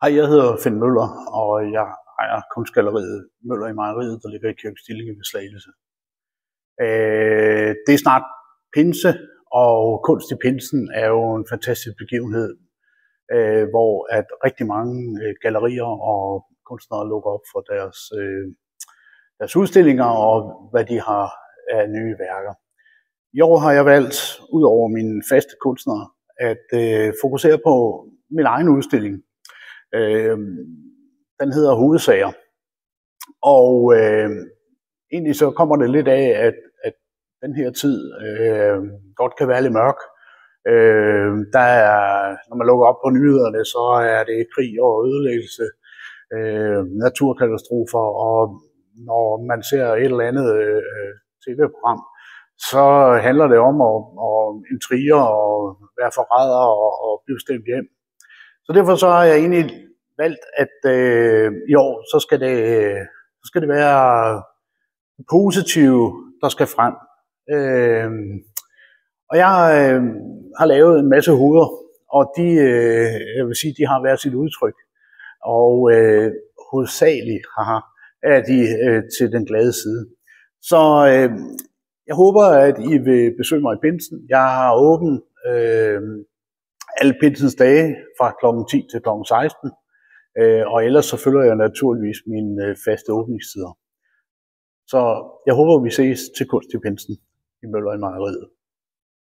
Hej, jeg hedder Finn Møller, og jeg ejer kunstgalleriet Møller i Mejeriet, der ligger i Kirkestillinge ved Slagelse. Det er snart pinse, og kunst i pinsen er jo en fantastisk begivenhed, hvor at rigtig mange gallerier og kunstnere lukker op for deres udstillinger og hvad de har af nye værker. I år har jeg valgt, ud over mine faste kunstnere, at fokusere på min egen udstilling. Den hedder Hovedsager, og egentlig så kommer det lidt af, at den her tid godt kan være lidt mørk. Når man lukker op på nyhederne, så er det krig og ødelæggelse, naturkatastrofer, og når man ser et eller andet tv-program, så handler det om at intriger og være forræder og blive stemt hjem. Så derfor så har jeg egentlig valgt, at i år så skal det være positive, der skal frem. Og jeg har lavet en masse hoveder, og jeg vil sige, de har hver sit udtryk. Og hovedsageligt er de til den glade side. Så jeg håber, at I vil besøge mig i pinsen. Jeg har åbent alle pinsens dage fra kl. 10 til kl. 16. Og ellers så følger jeg naturligvis mine faste åbningstider. Så jeg håber, vi ses til kunst i pinsen i Møller i Mejeriet.